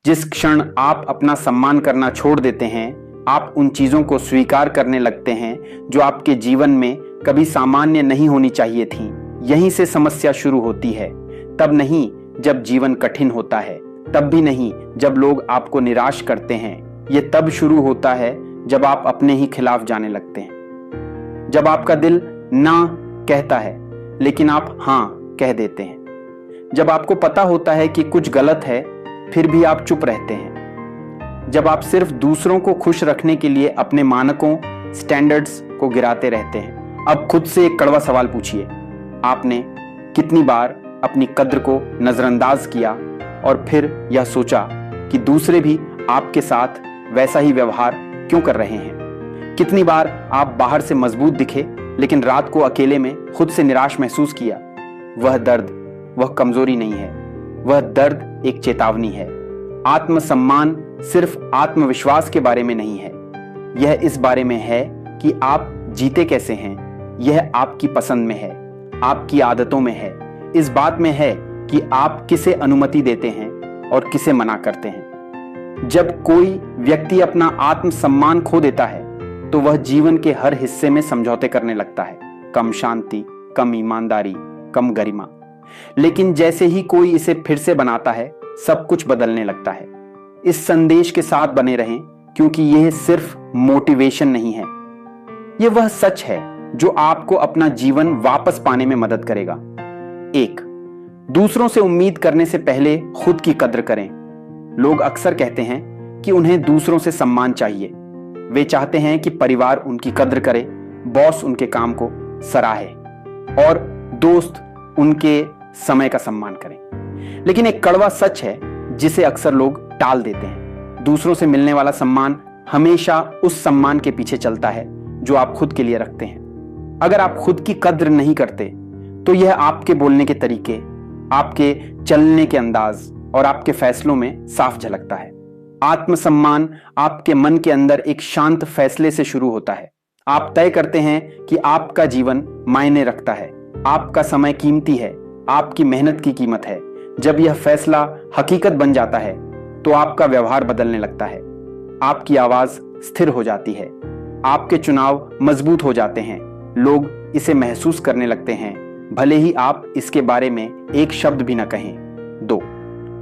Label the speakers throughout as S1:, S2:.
S1: जिस क्षण आप अपना सम्मान करना छोड़ देते हैं, आप उन चीजों को स्वीकार करने लगते हैं जो आपके जीवन में कभी सामान्य नहीं होनी चाहिए थी। यहीं से समस्या शुरू होती है। तब नहीं जब जीवन कठिन होता है, तब भी नहीं जब लोग आपको निराश करते हैं। ये तब शुरू होता है जब आप अपने ही खिलाफ जाने लगते हैं, जब आपका दिल ना कहता है लेकिन आप हाँ कह देते हैं, जब आपको पता होता है कि कुछ गलत है फिर भी आप चुप रहते हैं, जब आप सिर्फ दूसरों को खुश रखने के लिए अपने मानकों स्टैंडर्ड्स को गिराते रहते हैं। अब खुद से एक कड़वा सवाल पूछिए, आपने कितनी बार अपनी कद्र को नजरअंदाज किया और फिर यह सोचा कि दूसरे भी आपके साथ वैसा ही व्यवहार क्यों कर रहे हैं? कितनी बार आप बाहर से मजबूत दिखे लेकिन रात को अकेले में खुद से निराश महसूस किया? वह दर्द वह कमजोरी नहीं है, वह दर्द एक चेतावनी है। आत्मसम्मान सिर्फ आत्मविश्वास के बारे में नहीं है, यह इस बारे में है कि आप जीते कैसे हैं। यह आपकी पसंद में है, आपकी आदतों में है, इस बात में है कि आप किसे अनुमति देते हैं और किसे मना करते हैं। जब कोई व्यक्ति अपना आत्मसम्मान खो देता है तो वह जीवन के हर हिस्से में समझौते करने लगता है। कम शांति, कम ईमानदारी, कम गरिमा। लेकिन जैसे ही कोई इसे फिर से बनाता है, सब कुछ बदलने लगता है। इस संदेश के साथ बने रहें, क्योंकि यह सिर्फ मोटिवेशन नहीं है, यह वह सच है जो आपको अपना जीवन वापस पाने में मदद करेगा। 1. दूसरों से उम्मीद करने से पहले खुद की कद्र करें। लोग अक्सर कहते हैं कि उन्हें दूसरों से सम्मान चाहिए। वे चाहते हैं कि परिवार उनकी कद्र करे, बॉस उनके काम को सराहे और दोस्त उनके समय का सम्मान करें। लेकिन एक कड़वा सच है जिसे अक्सर लोग टाल देते हैं। दूसरों से मिलने वाला सम्मान हमेशा उस सम्मान के पीछे चलता है जो आप खुद के लिए रखते हैं। अगर आप खुद की कद्र नहीं करते तो यह आपके बोलने के तरीके, आपके चलने के अंदाज और आपके फैसलों में साफ झलकता है। आत्मसम्मान आपके मन के अंदर एक शांत फैसले से शुरू होता है। आप तय करते हैं कि आपका जीवन मायने रखता है, आपका समय कीमती है, आपकी मेहनत की कीमत है। जब यह फैसला हकीकत बन जाता है तो आपका व्यवहार बदलने लगता है, आपकी आवाज स्थिर हो जाती है, आपके चुनाव मजबूत हो जाते हैं। लोग इसे महसूस करने लगते हैं, भले ही आप इसके बारे में एक शब्द भी न कहें। 2.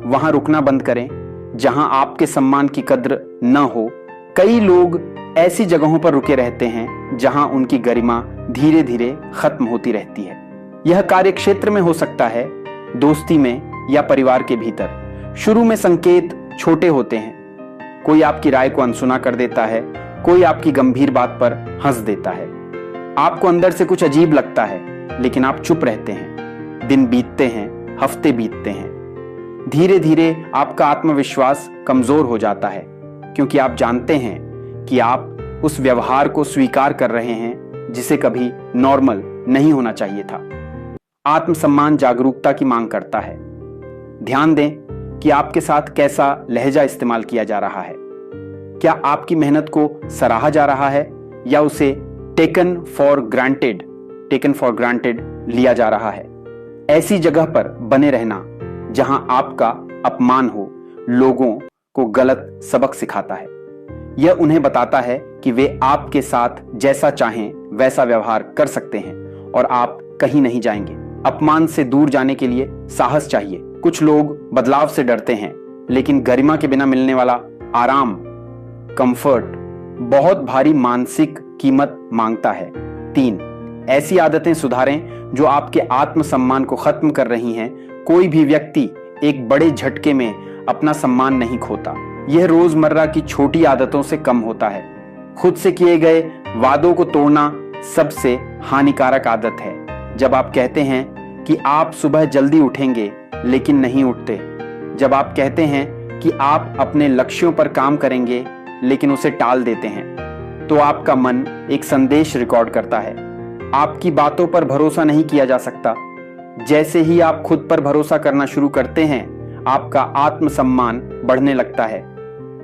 S1: वहां रुकना बंद करें जहां आपके सम्मान की कद्र न हो। कई लोग ऐसी जगहों पर रुके रहते हैं जहां उनकी गरिमा धीरे धीरे खत्म होती रहती है। यह कार्यक्षेत्र में हो सकता है, दोस्ती में या परिवार के भीतर। शुरू में संकेत छोटे होते हैं, कोई आपकी राय को अनसुना कर देता है, कोई आपकी गंभीर बात पर हंस देता है। आपको अंदर से कुछ अजीब लगता है लेकिन आप चुप रहते हैं। दिन बीतते हैं, हफ्ते बीतते हैं, धीरे धीरे आपका आत्मविश्वास कमजोर हो जाता है, क्योंकि आप जानते हैं कि आप उस व्यवहार को स्वीकार कर रहे हैं जिसे कभी नॉर्मल नहीं होना चाहिए था। आत्मसम्मान जागरूकता की मांग करता है। ध्यान दें कि आपके साथ कैसा लहजा इस्तेमाल किया जा रहा है। क्या आपकी मेहनत को सराहा जा रहा है या उसे टेकन फॉर ग्रांटेड लिया जा रहा है? ऐसी जगह पर बने रहना जहां आपका अपमान हो, लोगों को गलत सबक सिखाता है। यह उन्हें बताता है कि वे आपके साथ जैसा चाहें वैसा व्यवहार कर सकते हैं और आप कहीं नहीं जाएंगे। अपमान से दूर जाने के लिए साहस चाहिए। कुछ लोग बदलाव से डरते हैं, लेकिन गरिमा के बिना मिलने वाला आराम, कंफर्ट बहुत भारी मानसिक कीमत मांगता है। 3. ऐसी आदतें सुधारें जो आपके आत्मसम्मान को खत्म कर रही हैं। कोई भी व्यक्ति एक बड़े झटके में अपना सम्मान नहीं खोता, यह रोजमर्रा की छोटी आदतों से कम होता है। खुद से किए गए वादों को तोड़ना सबसे हानिकारक आदत है। जब आप कहते हैं कि आप सुबह जल्दी उठेंगे लेकिन नहीं उठते, जब आप कहते हैं कि आप अपने लक्ष्यों पर काम करेंगे लेकिन उसे टाल देते हैं, तो आपका मन एक संदेश रिकॉर्ड करता है, आपकी बातों पर भरोसा नहीं किया जा सकता। जैसे ही आप खुद पर भरोसा करना शुरू करते हैं, आपका आत्मसम्मान बढ़ने लगता है।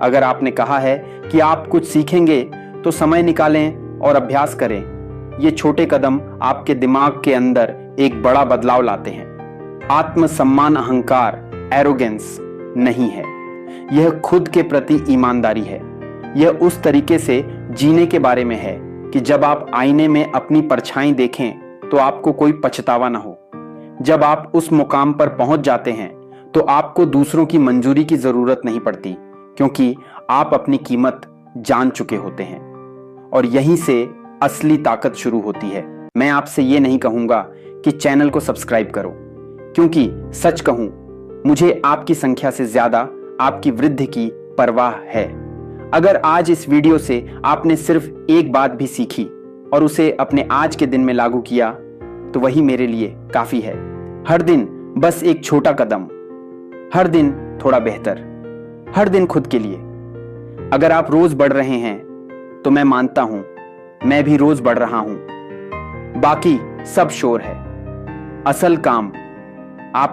S1: अगर आपने कहा है कि आप कुछ सीखेंगे तो समय निकालें और अभ्यास करें। ये छोटे कदम आपके दिमाग के अंदर एक बड़ा बदलाव लाते हैं। आत्मसम्मान अहंकार, एरोगेंस नहीं है। यह खुद के प्रति ईमानदारी है। यह उस तरीके से जीने के बारे में है कि जब आप आईने में अपनी परछाई देखें तो आपको कोई पछतावा ना हो। जब आप उस मुकाम पर पहुंच जाते हैं तो आपको दूसरों की मंजूरी की जरूरत नहीं पड़ती, क्योंकि आप अपनी कीमत जान चुके होते हैं। और यहीं से असली ताकत शुरू होती है। मैं आपसे ये नहीं कहूंगा कि चैनल को सब्सक्राइब करो, क्योंकि सच कहूं मुझे आपकी संख्या से ज्यादा आपकी वृद्धि की परवाह है। अगर आज इस वीडियो से आपने सिर्फ एक बात भी सीखी और उसे अपने आज के दिन में लागू किया तो वही मेरे लिए काफी है। हर दिन बस एक छोटा कदम, हर दिन थोड़ा बेहतर, हर दिन खुद के लिए। अगर आप रोज बढ़ रहे हैं तो मैं मानता हूं मैं भी रोज बढ़ रहा हूं। बाकी सब शोर है। असल काम आपका